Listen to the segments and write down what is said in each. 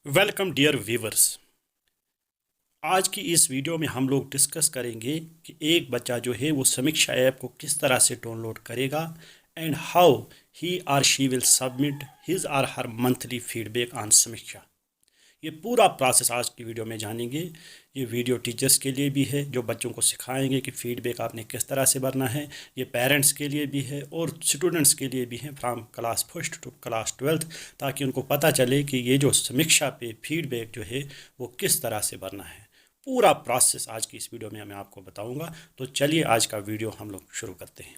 Welcome dear viewers. आज की इस वीडियो में हम लोग डिस्कस करेंगे कि एक बच्चा जो है वो समीक्षा ऐप को किस तरह से डाउनलोड करेगा and how he or she will submit his or her monthly feedback on Samiksha. ये पूरा प्रोसेस आज की वीडियो में जानेंगे। ये वीडियो टीचर्स के लिए भी है जो बच्चों को सिखाएंगे कि फीडबैक आपने किस तरह से भरना है। ये पेरेंट्स के लिए भी है और स्टूडेंट्स के लिए भी है from class first to class 12th, ताकि उनको पता चले कि ये जो समीक्षा पे फीडबैक जो है वो किस तरह से भरना है। पूरा प्रोसेस आज की इस वीडियो में मैं आपको बताऊँगा। तो चलिए आज का वीडियो हम लोग शुरू करते हैं।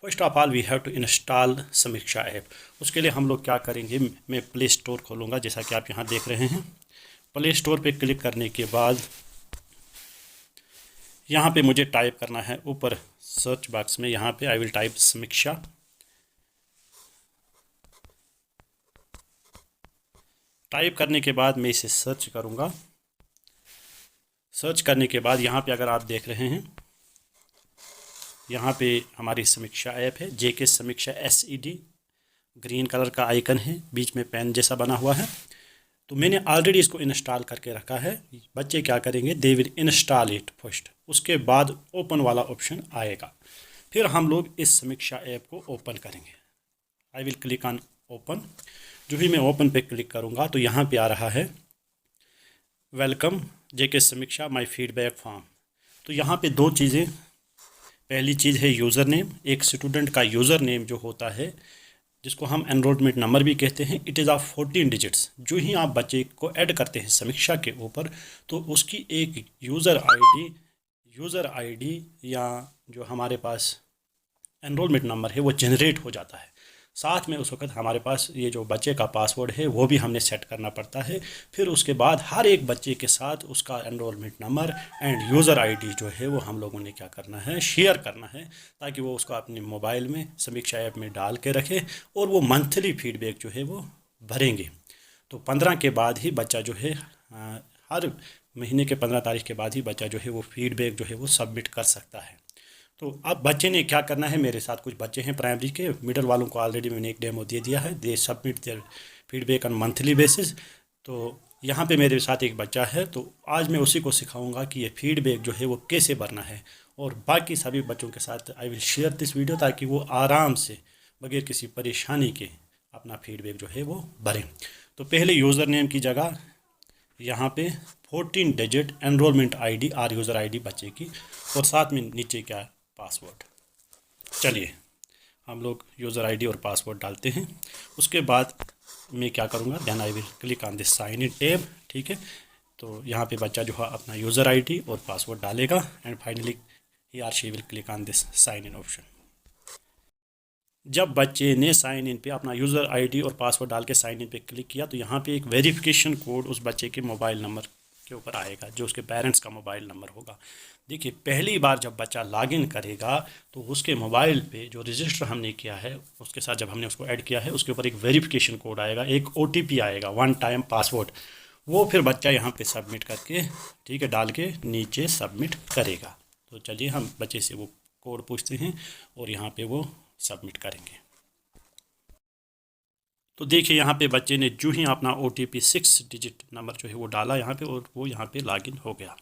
First of all we have to install Samiksha app. उसके लिए हम लोग क्या करेंगे, मैं प्ले स्टोर खोलूँगा जैसा कि आप यहाँ देख रहे हैं। प्ले स्टोर पे क्लिक करने के बाद यहाँ पे मुझे टाइप करना है ऊपर सर्च बॉक्स में, यहाँ पे आई विल टाइप समीक्षा। टाइप करने के बाद मैं इसे सर्च करूँगा। सर्च करने के बाद यहाँ पे अगर आप देख रहे हैं, यहाँ पे हमारी समीक्षा ऐप है, जेके समीक्षा SED, ग्रीन कलर का आइकन है, बीच में पेन जैसा बना हुआ है। तो मैंने ऑलरेडी इसको इंस्टॉल करके रखा है। बच्चे क्या करेंगे, they will install it first, उसके बाद ओपन वाला ऑप्शन आएगा। फिर हम लोग इस समीक्षा ऐप को ओपन करेंगे। आई विल क्लिक ऑन ओपन। जो भी मैं ओपन पे क्लिक करूँगा तो यहाँ पे आ रहा है वेलकम जेके समीक्षा माय फीडबैक फॉर्म। तो यहाँ पे दो चीज़ें, पहली चीज़ है यूज़र नेम। एक स्टूडेंट का यूज़र नेम जो होता है, जिसको हम एनरोलमेंट नंबर भी कहते हैं, इट इज़ ऑफ 14 डिजिट्स। जो ही आप बच्चे को ऐड करते हैं समीक्षा के ऊपर तो उसकी एक यूज़र आईडी या जो हमारे पास एनरोलमेंट नंबर है वो जनरेट हो जाता है। साथ में उस वक्त हमारे पास ये जो बच्चे का पासवर्ड है वो भी हमने सेट करना पड़ता है। फिर उसके बाद हर एक बच्चे के साथ उसका enrolment number end user ID जो है वो हम लोगों ने क्या करना है, शेयर करना है, ताकि वो उसको अपने मोबाइल में समीक्षा ऐप में डाल के रखे और वो मंथली फीडबैक जो है वो भरेंगे। तो 15 के बाद ही बच्चा जो है, हर महीने के 15 तारीख के बाद ही बच्चा जो है वो फीडबैक जो है वो सबमिट कर सकता है। तो अब बच्चे ने क्या करना है, मेरे साथ कुछ बच्चे हैं प्राइमरी के, मिडल वालों को ऑलरेडी मैंने एक डेमो दे दिया है, they submit their feedback on monthly basis. तो यहाँ पे मेरे साथ एक बच्चा है, तो आज मैं उसी को सिखाऊंगा कि ये फीडबैक जो है वो कैसे भरना है। और बाकी सभी बच्चों के साथ I will share this video, ताकि वो आराम से बगैर किसी परेशानी के अपना फीडबैक जो है वो भरें। तो पहले यूज़र नेम की जगह यहाँ पे 14 डिजिट एनरोलमेंट आईडी और यूज़र आईडी बच्चे की, और साथ में नीचे क्या, पासवर्ड। चलिए हम लोग यूज़र आईडी और पासवर्ड डालते हैं। उसके बाद मैं क्या करूँगा, then I will click on this sign in tab. ठीक है, तो यहाँ पे बच्चा जो है अपना यूज़र आईडी और पासवर्ड डालेगा and finally he or she will click on this sign in option. जब बच्चे ने साइन इन पे अपना यूज़र आईडी और पासवर्ड डाल के साइन इन पे क्लिक किया तो यहाँ पे एक वेरिफिकेशन कोड उस बच्चे के मोबाइल नंबर के ऊपर आएगा, जो उसके पेरेंट्स का मोबाइल नंबर होगा। देखिए, पहली बार जब बच्चा लॉगिन करेगा तो उसके मोबाइल पे जो रजिस्टर हमने किया है उसके साथ जब हमने उसको ऐड किया है उसके ऊपर एक वेरिफिकेशन कोड आएगा, एक OTP आएगा, 1 टाइम पासवर्ड। वो फिर बच्चा यहाँ पे सबमिट करके, ठीक है, डाल के नीचे सबमिट करेगा। तो चलिए हम बच्चे से वो कोड पूछते हैं और यहाँ पे वो सबमिट करेंगे। तो देखिए यहाँ पे बच्चे ने जो ही अपना OTP 6 डिजिट नंबर जो है वो डाला यहाँ पे, और वो यहाँ पे लॉगिन हो गया।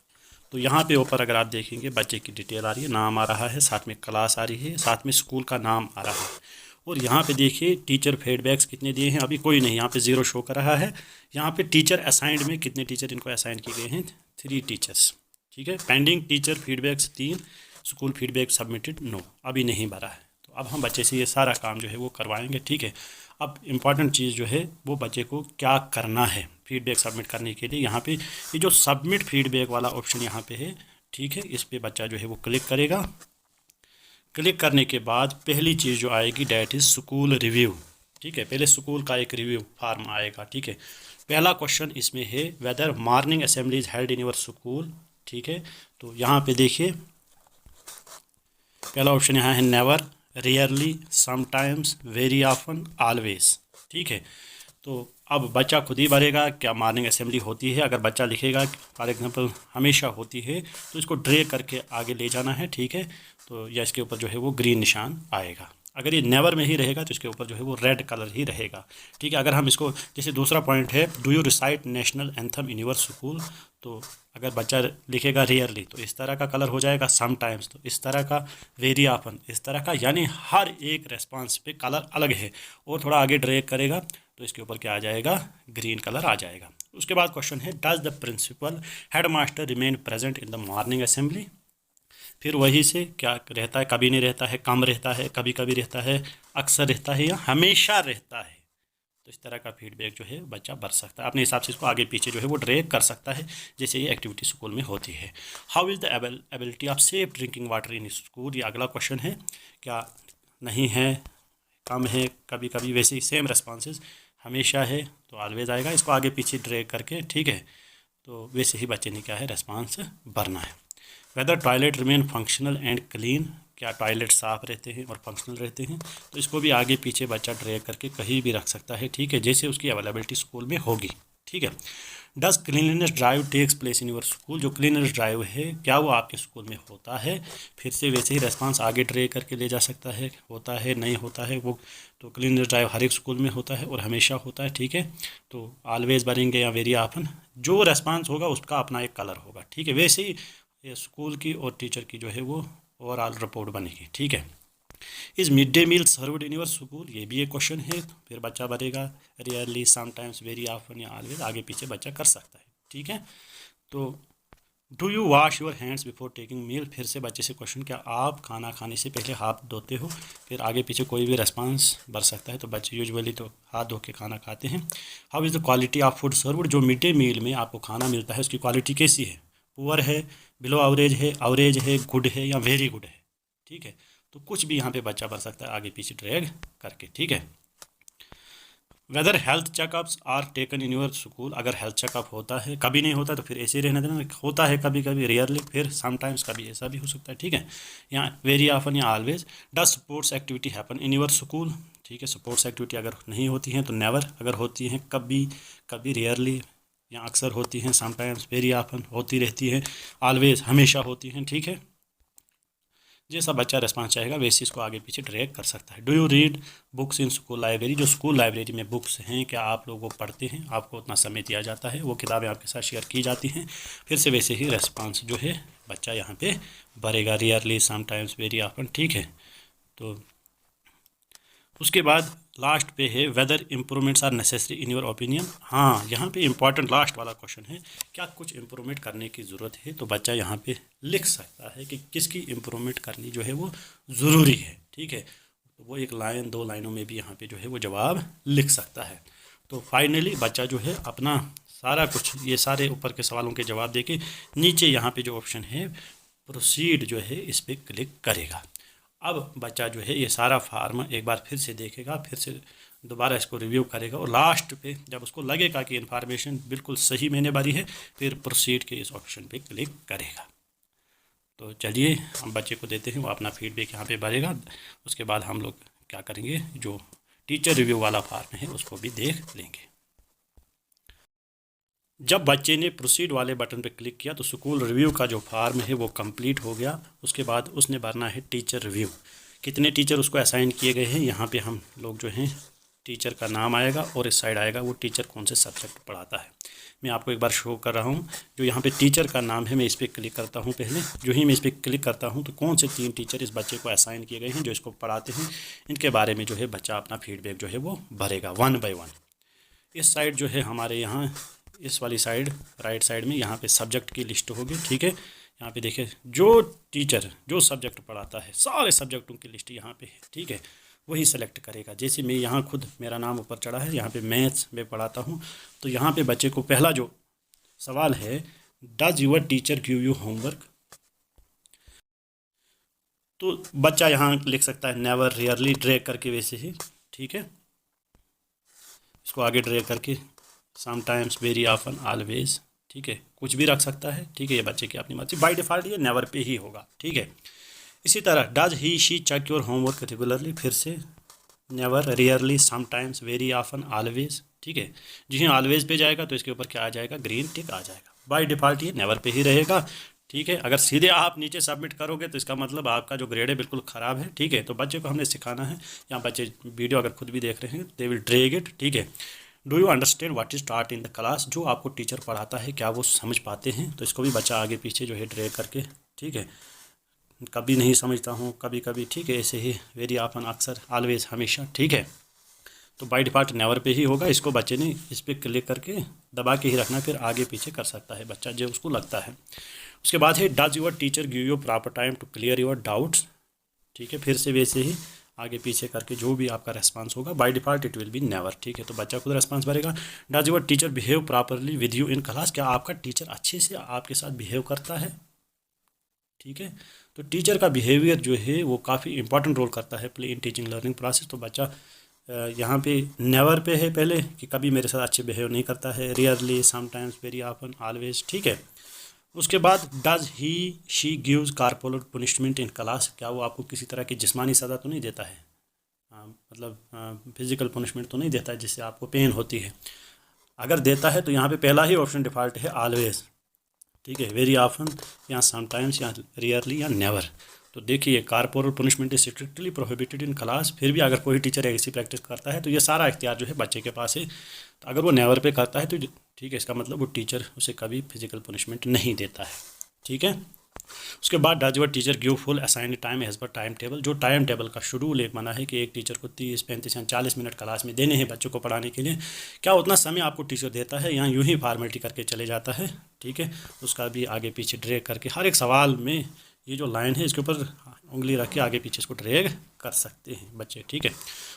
तो यहाँ पे ऊपर अगर आप देखेंगे बच्चे की डिटेल आ रही है, नाम आ रहा है, साथ में क्लास आ रही है, साथ में स्कूल का नाम आ रहा है। और यहाँ पे देखिए टीचर फीडबैक्स कितने दिए हैं, अभी कोई नहीं, यहाँ पे 0 शो कर रहा है। यहाँ पे टीचर असाइंड में कितने टीचर इनको असाइन किए गए हैं, 3 टीचर्स। ठीक है, pending teacher feedbacks 3, school feedback submitted no, अभी नहीं भरा है। तो अब हम बच्चे से ये सारा काम जो है वो करवाएंगे। ठीक है, अब इम्पॉर्टेंट चीज़ जो है वो बच्चे को क्या करना है फीडबैक सबमिट करने के लिए, यहाँ पे ये जो सबमिट फीडबैक वाला ऑप्शन यहाँ पे है, ठीक है, इस पे बच्चा जो है वो क्लिक करेगा। क्लिक करने के बाद पहली चीज़ जो आएगी डैट इज़ स्कूल रिव्यू। ठीक है, पहले स्कूल का एक रिव्यू फॉर्म आएगा। ठीक है, पहला क्वेश्चन इसमें है whether morning assembly is held in your school. ठीक है, तो यहाँ पे देखिए पहला ऑप्शन यहाँ है never, rarely, sometimes, very often, always. ठीक है, तो अब बच्चा खुद ही भरेगा क्या मॉर्निंग असेंबली होती है। अगर बच्चा लिखेगा फॉर एग्जांपल हमेशा होती है तो इसको ड्रैग करके आगे ले जाना है, ठीक है। तो या इसके ऊपर जो है वो ग्रीन निशान आएगा। अगर ये नेवर में ही रहेगा तो इसके ऊपर जो है वो रेड कलर ही रहेगा, ठीक है। अगर हम इसको जैसे दूसरा पॉइंट है, do you recite national anthem in your school, तो अगर बच्चा लिखेगा रेयरली तो इस तरह का कलर हो जाएगा, समटाइम्स तो इस तरह का, वेरी ऑफन इस तरह का, यानी हर एक रेस्पॉन्स पे कलर अलग है। और थोड़ा आगे ड्रैग करेगा तो इसके ऊपर क्या आ जाएगा, ग्रीन कलर आ जाएगा। उसके बाद क्वेश्चन है, does the principal head master remain present in the morning assembly. फिर वही से क्या रहता है, कभी नहीं रहता है, कम रहता है, कभी कभी रहता है, अक्सर रहता है या हमेशा रहता है। तो इस तरह का फीडबैक जो है बच्चा भर सकता है, अपने हिसाब से इसको आगे पीछे जो है वो ड्रैग कर सकता है, जैसे ये एक्टिविटी स्कूल में होती है। How is the ability of safe drinking water in school, ये अगला क्वेश्चन है। क्या नहीं है, कम है, कभी कभी, वैसे ही सेम रेस्पॉन्सेज, हमेशा है तो ऑलवेज आएगा, इसको आगे पीछे ड्रैग करके, ठीक है। तो वैसे ही बच्चे ने क्या है रेस्पॉन्स भरना है। Whether toilet remain functional and clean, क्या टॉयलेट साफ़ रहते हैं और फंक्शनल रहते हैं, तो इसको भी आगे पीछे बच्चा ड्रैग करके कहीं भी रख सकता है, ठीक है, जैसे उसकी अवेलेबिलिटी स्कूल में होगी, ठीक है। Does cleanliness drive takes place in your school, जो क्लीननेस ड्राइव है क्या वो आपके स्कूल में होता है, फिर से वैसे ही रेस्पॉन्स आगे ड्रैग करके ले जा सकता है, होता है नहीं होता है वो। तो क्लीननेस ड्राइव हर एक स्कूल में होता है और हमेशा होता है, ठीक है। तो ऑलवेज भरेंगे या वेरी ऑफन, जो रेस्पॉन्स होगा उसका अपना एक कलर होगा, ठीक है। वैसे ही ये स्कूल की और टीचर की जो है वो ओवरऑल रिपोर्ट बनेगी, ठीक है। Is mid day meal served in your school, ये भी एक क्वेश्चन है। फिर बच्चा भरेगा रियरली, समटाइम्स, वेरी ऑफन या ऑलवेज, आगे पीछे बच्चा कर सकता है, ठीक है। तो do you wash your hands before taking meal, फिर से बच्चे से क्वेश्चन, क्या आप खाना खाने से पहले हाथ धोते हो। फिर आगे पीछे कोई भी रेस्पॉन्स भर सकता है, तो बच्चे यूजुअली तो हाथ धो के खाना खाते हैं। How is the quality of food served, जो मिड डे मील में आपको खाना मिलता है उसकी क्वालिटी कैसी है, पुअर है, बिलो एवरेज है, गुड है या वेरी गुड है, ठीक है। तो कुछ भी यहाँ पे बच्चा भर सकता है आगे पीछे ड्रैग करके, ठीक है। Whether health checkups are taken in your school, अगर हेल्थ चेकअप होता है, कभी नहीं होता तो फिर ऐसे ही रहने देना, होता है कभी कभी, रेयरली, फिर समटाइम्स, कभी ऐसा भी हो सकता है, ठीक है। यहाँ वेरी ऑफन या always. Does sports activity happen in your school, ठीक है। स्पोर्ट्स एक्टिविटी अगर नहीं होती हैं तो नेवर, अगर होती हैं कभी कभी, रेयरली या अक्सर होती हैं, समटाइम्स, वेरी ऑफन होती रहती है, ऑलवेज हमेशा होती हैं, ठीक है। जैसा बच्चा रिस्पॉन्स चाहेगा वैसे इसको आगे पीछे ड्रैग कर सकता है। Do you read books in school library, जो स्कूल लाइब्रेरी में बुक्स हैं क्या आप लोग वो पढ़ते हैं, आपको उतना समय दिया जाता है, वो किताबें आपके साथ शेयर की जाती हैं। फिर से वैसे ही रेस्पॉन्स जो है बच्चा यहाँ पे भरेगा, रियरली, समटाइम्स, वेरी ऑफन, ठीक है। तो उसके बाद लास्ट पे है, whether improvements are necessary in your opinion. हाँ, यहाँ पे इंपॉर्टेंट लास्ट वाला क्वेश्चन है, क्या कुछ इम्प्रूवमेंट करने की ज़रूरत है, तो बच्चा यहाँ पे लिख सकता है कि किसकी इम्प्रूवमेंट करनी जो है वो ज़रूरी है, ठीक है। तो वो एक लाइन, दो लाइनों में भी यहाँ पे जो है वो जवाब लिख सकता है। तो फाइनली बच्चा जो है अपना सारा कुछ, ये सारे ऊपर के सवालों के जवाब दे के नीचे यहाँ पे जो ऑप्शन है प्रोसीड जो है इस पर क्लिक करेगा। अब बच्चा जो है ये सारा फार्म एक बार फिर से देखेगा, फिर से दोबारा इसको रिव्यू करेगा और लास्ट पे जब उसको लगेगा कि इन्फॉर्मेशन बिल्कुल सही मैंने भरी है, फिर प्रोसीड के इस ऑप्शन पे क्लिक करेगा। तो चलिए हम बच्चे को देते हैं, वो अपना फीडबैक यहाँ पे भरेगा। उसके बाद हम लोग क्या करेंगे, जो टीचर रिव्यू वाला फार्म है उसको भी देख लेंगे। जब बच्चे ने प्रोसीड वाले बटन पर क्लिक किया तो स्कूल रिव्यू का जो फार्म है वो कंप्लीट हो गया। उसके बाद उसने भरना है टीचर रिव्यू, कितने टीचर उसको असाइन किए गए हैं। यहाँ पे हम लोग जो हैं टीचर का नाम आएगा और इस साइड आएगा वो टीचर कौन से सब्जेक्ट पढ़ाता है। मैं आपको एक बार शो कर रहा हूँ, जो यहाँ पे टीचर का नाम है, मैं इस पर क्लिक करता हूँ। पहले जो ही मैं इस पर क्लिक करता हूँ तो कौन से 3 टीचर इस बच्चे को असाइन किए गए हैं जो इसको पढ़ाते हैं, इनके बारे में जो है बच्चा अपना फीडबैक जो है वो भरेगा 1 बाय 1। इस साइड जो है हमारे यहाँ, इस वाली साइड राइट साइड में यहाँ पे सब्जेक्ट की लिस्ट होगी, ठीक है। यहाँ पे देखिए जो टीचर जो सब्जेक्ट पढ़ाता है सारे सब्जेक्टों की लिस्ट यहाँ पे है, ठीक है। वही सेलेक्ट करेगा। जैसे मैं यहाँ खुद मेरा नाम ऊपर चढ़ा है, यहाँ पे मैथ्स में पढ़ाता हूँ, तो यहाँ पे बच्चे को पहला जो सवाल है, does your teacher give you homework, तो बच्चा यहाँ लिख सकता है नेवर, रेयरली, ड्रैग करके वैसे ही, ठीक है। इसको आगे ड्रैग करके समटाइम्स, वेरी ऑफन, ऑलवेज, ठीक है, कुछ भी रख सकता है, ठीक है। ये बच्चे की अपनी मर्जी, बाय डिफ़ॉल्ट ये नेवर पे ही होगा, ठीक है। इसी तरह does he she check your homework regularly, फिर से never, rarely, sometimes, very often, always, ठीक है। जी हाँ, ऑलवेज पे जाएगा तो इसके ऊपर क्या आ जाएगा, ग्रीन टिक आ जाएगा। बाय डिफ़ॉल्ट ये नेवर पे ही रहेगा। ठीक है, अगर सीधे आप नीचे सबमिट करोगे तो इसका मतलब आपका जो ग्रेड है बिल्कुल ख़राब है। ठीक है, तो बच्चे को हमने सिखाना है, यहाँ बच्चे वीडियो अगर खुद भी देख रहे हैं, दे विल ड्रैग इट। ठीक है, do you understand what is taught in the class, जो आपको टीचर पढ़ाता है क्या वो समझ पाते हैं। तो इसको भी बच्चा आगे पीछे जो है ड्रैग करके, ठीक है, कभी नहीं समझता हूँ, कभी कभी, ठीक है, ऐसे ही, वेरी ऑफन, अक्सर, ऑलवेज, हमेशा। ठीक है, तो बाय डिफ़ॉल्ट नेवर पे ही होगा। इसको बच्चे ने इस पर क्लिक करके दबा के ही रखना, फिर आगे पीछे कर सकता है बच्चा जो उसको लगता है। उसके बाद है does your teacher give you proper time to clear your doubts. ठीक है, फिर से वैसे ही आगे पीछे करके जो भी आपका रेस्पॉन्स होगा, by default it will be never. ठीक है, तो बच्चा खुद रेस्पॉन्स भरेगा। Does your teacher behave properly with you in class, क्या आपका टीचर अच्छे से आपके साथ बिहेव करता है। ठीक है, तो टीचर का बिहेवियर जो है वो काफ़ी इंपॉर्टेंट रोल करता है play in teaching learning process. तो बच्चा यहाँ पे नेवर पे है पहले कि कभी मेरे साथ अच्छे बिहेव नहीं करता है, rarely, sometimes, very often, always. ठीक है, उसके बाद does he she gives corporal punishment in class, क्या वो आपको किसी तरह की जिस्मानी सज़ा तो नहीं देता है, मतलब फिजिकल पनिशमेंट तो नहीं देता है जिससे आपको पेन होती है। अगर देता है तो यहाँ पे पहला ही ऑप्शन डिफ़ॉल्ट है ऑलवेज। ठीक है, वेरी ऑफन या समटाइम्स या रियरली या नेवर। तो देखिए, corporal punishment is strictly prohibited in class. फिर भी अगर कोई टीचर ऐसी प्रैक्टिस करता है तो ये सारा इख्तियार जो है बच्चे के पास है। तो अगर वो नेवर पे करता है तो ठीक है, इसका मतलब वो टीचर उसे कभी फिजिकल पनिशमेंट नहीं देता है। ठीक है, उसके बाद does your teacher give full assign time as per time table, जो टाइम टेबल का शेड्यूल एक बना है कि एक टीचर को 30, 35 या 40 मिनट क्लास में देने हैं बच्चों को पढ़ाने के लिए, क्या उतना समय आपको टीचर देता है या यूं ही फॉर्मेलिटी करके चले जाता है। ठीक है, उसका भी आगे पीछे ड्रैग करके हर एक सवाल में ये जो लाइन है इसके ऊपर उंगली रख के आगे पीछे इसको ड्रैग कर सकते हैं बच्चे। ठीक है,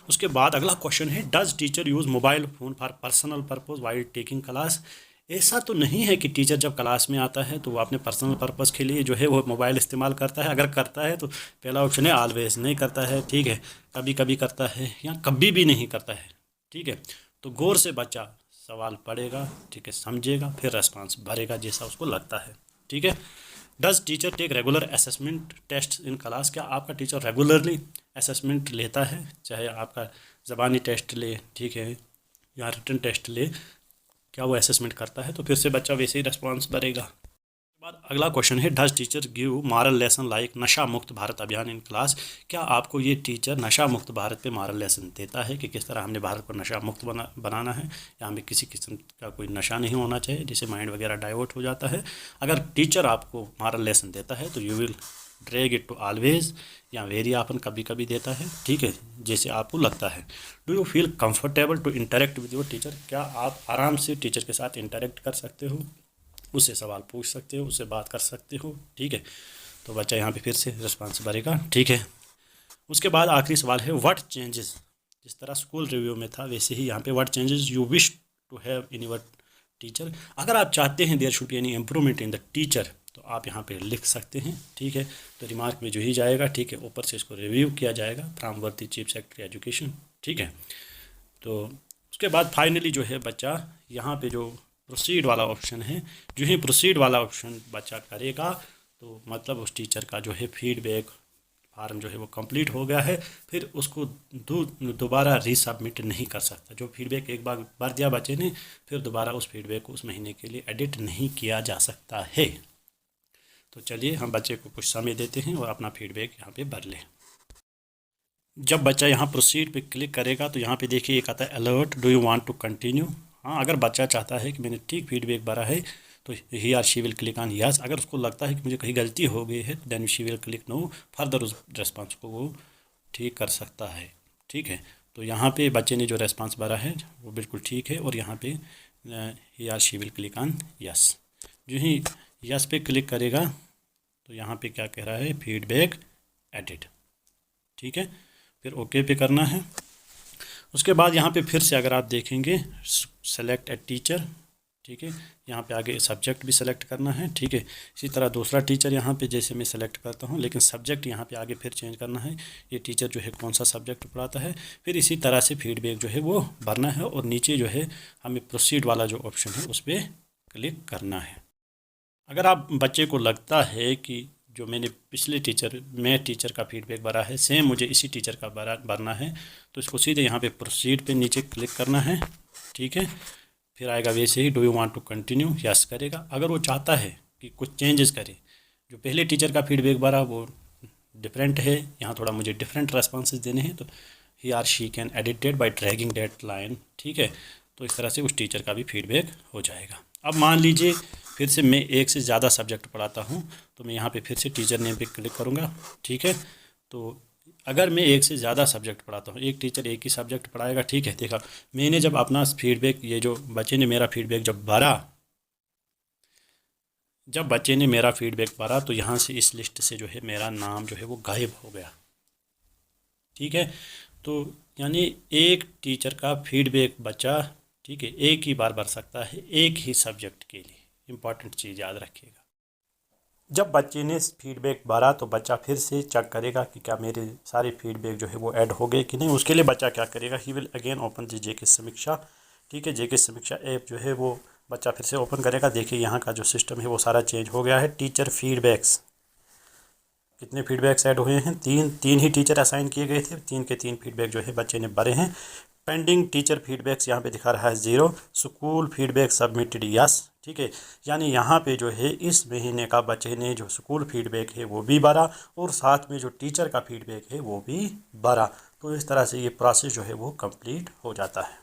उसके बाद अगला क्वेश्चन है does teacher use mobile phone for personal purpose while taking class. ऐसा तो नहीं है कि टीचर जब क्लास में आता है तो वो अपने पर्सनल पर्पज़ के लिए जो है वो मोबाइल इस्तेमाल करता है। अगर करता है तो पहला ऑप्शन है ऑलवेज, नहीं करता है। ठीक है, कभी कभी करता है या कभी भी नहीं करता है। ठीक है, तो गौर से बच्चा सवाल पढ़ेगा, ठीक है, समझेगा, फिर रेस्पॉन्स भरेगा जैसा उसको लगता है। ठीक है, does teacher take regular assessment test in class, क्या आपका टीचर रेगुलरली असेसमेंट लेता है, चाहे आपका ज़बानी टेस्ट ले, ठीक है, या रिटन टेस्ट ले, क्या वो असेसमेंट करता है। तो फिर से बच्चा वैसे ही रेस्पॉन्स भरेगा। उसके बाद अगला क्वेश्चन है does teacher give moral lesson like नशा मुक्त भारत अभियान इन क्लास, क्या आपको ये टीचर नशा मुक्त भारत पे मॉरल लेसन देता है कि किस तरह हमने भारत को नशा मुक्त बनाना है, या हमें किसी किस्म का कोई नशा नहीं होना चाहिए जिससे माइंड वगैरह डाइवर्ट हो जाता है। अगर टीचर आपको मॉरल लेसन देता है तो you will drag it to always या वेरी ऑफन, कभी कभी देता है। ठीक है, जैसे आपको लगता है। Do you feel comfortable to interact with your teacher, क्या आप आराम से टीचर के साथ इंटरेक्ट कर सकते हो, उससे सवाल पूछ सकते हो, उससे बात कर सकते हो। ठीक है, तो बच्चा यहाँ पे फिर से रिस्पॉन्स भरेगा। ठीक है, उसके बाद आखिरी सवाल है व्हाट चेंजेस, जिस तरह स्कूल रिव्यू में था वैसे ही यहाँ पे what changes you wish to have in your teacher, अगर आप चाहते हैं there should be any improvement in the teacher तो आप यहाँ पे लिख सकते हैं। ठीक है, तो रिमार्क में जो ही जाएगा, ठीक है, ऊपर से इसको रिव्यू किया जाएगा फ्रॉम वर्दी चीफ सेक्रेटरी एजुकेशन। ठीक है, तो उसके बाद फाइनली जो है बच्चा यहाँ पे जो प्रोसीड वाला ऑप्शन है, जो ही प्रोसीड वाला ऑप्शन बच्चा करेगा तो मतलब उस टीचर का जो है फीडबैक फार्म जो है वो कंप्लीट हो गया है, फिर उसको दोबारा रीसबमिट नहीं कर सकता। जो फीडबैक एक बार भर दिया बच्चे ने, फिर दोबारा उस फीडबैक को उस महीने के लिए एडिट नहीं किया जा सकता है। तो चलिए हम बच्चे को कुछ समय देते हैं और अपना फीडबैक यहाँ पे भर लें। जब बच्चा यहाँ प्रोसीड पे क्लिक करेगा तो यहाँ पे देखिए एक आता है alert, do you want to continue. हाँ, अगर बच्चा चाहता है कि मैंने ठीक फीडबैक भरा है तो he or she will click on yes. अगर उसको लगता है कि मुझे कहीं गलती हो गई है then she will click no, further उस रेस्पॉन्स को वो ठीक कर सकता है। ठीक है, तो यहाँ पे बच्चे ने जो रेस्पॉन्स भरा है वो बिल्कुल ठीक है और यहाँ पे he or she will click on yes. जो ही यस पे क्लिक करेगा तो यहाँ पे क्या कह रहा है, फीडबैक एडिट। ठीक है, फिर ओके पे करना है। उसके बाद यहाँ पे फिर से अगर आप देखेंगे सेलेक्ट ए टीचर, ठीक है, यहाँ पे आगे सब्जेक्ट भी सेलेक्ट करना है। ठीक है, इसी तरह दूसरा टीचर यहाँ पे जैसे मैं सेलेक्ट करता हूँ, लेकिन सब्जेक्ट यहाँ पे आगे फिर चेंज करना है, ये टीचर जो है कौन सा सब्जेक्ट पढ़ाता है। फिर इसी तरह से फीडबैक जो है वो भरना है और नीचे जो है हमें प्रोसीड वाला जो ऑप्शन है उस पर क्लिक करना है। अगर आप बच्चे को लगता है कि जो मैंने पिछले टीचर का फीडबैक भरा है सेम मुझे इसी टीचर का भरना है, तो इसको सीधे यहाँ पे प्रोसीड पे नीचे क्लिक करना है। ठीक है। फिर आएगा वैसे ही, do you want to continue, yes करेगा। अगर वो चाहता है कि कुछ चेंजेस करे, जो पहले टीचर का फीडबैक भरा वो डिफरेंट है, यहाँ थोड़ा मुझे डिफरेंट रेस्पॉन्सेज देने हैं, तो he or she can edit date by dragging date line. ठीक है, तो इस तरह से उस टीचर का भी फीडबैक हो जाएगा। अब मान लीजिए फिर से मैं एक से ज़्यादा सब्जेक्ट पढ़ाता हूँ, तो मैं यहाँ पे फिर से टीचर नेम पे क्लिक करूँगा। ठीक है, तो अगर मैं एक से ज़्यादा सब्जेक्ट पढ़ाता हूँ, एक टीचर एक ही सब्जेक्ट पढ़ाएगा। ठीक है, देखा मैंने जब अपना फीडबैक, ये जो बच्चे ने मेरा फीडबैक जब भरा, तो यहाँ से इस लिस्ट से जो है मेरा नाम जो है वो गायब हो गया। ठीक है, तो यानी एक टीचर का फीडबैक बच्चा, ठीक है, एक ही बार भर सकता है एक ही सब्जेक्ट के लिए। इम्पॉर्टेंट चीज़ याद रखिएगा। जब बच्चे ने फीडबैक भरा तो बच्चा फिर से चेक करेगा कि क्या मेरे सारे फीडबैक जो है वो ऐड हो गए कि नहीं। उसके लिए बच्चा क्या करेगा, he will again open the JK Samiksha. ठीक है, जेके समीक्षा ऐप जो है वो बच्चा फिर से ओपन करेगा। देखिए यहाँ का जो सिस्टम है वो सारा चेंज हो गया है। टीचर फीडबैक्स, कितने फीडबैक्स ऐड हुए हैं, तीन ही टीचर असाइन किए गए थे, तीन के तीन फीडबैक जो है बच्चे ने भरे हैं। पेंडिंग टीचर फीडबैक्स यहाँ पे दिखा रहा है 0। School feedback submitted yes. ठीक है, यानी यहाँ पे जो है इस महीने का बच्चे ने जो स्कूल फीडबैक है वो भी भरा और साथ में जो टीचर का फीडबैक है वो भी भरा। तो इस तरह से ये प्रोसेस जो है वो कंप्लीट हो जाता है।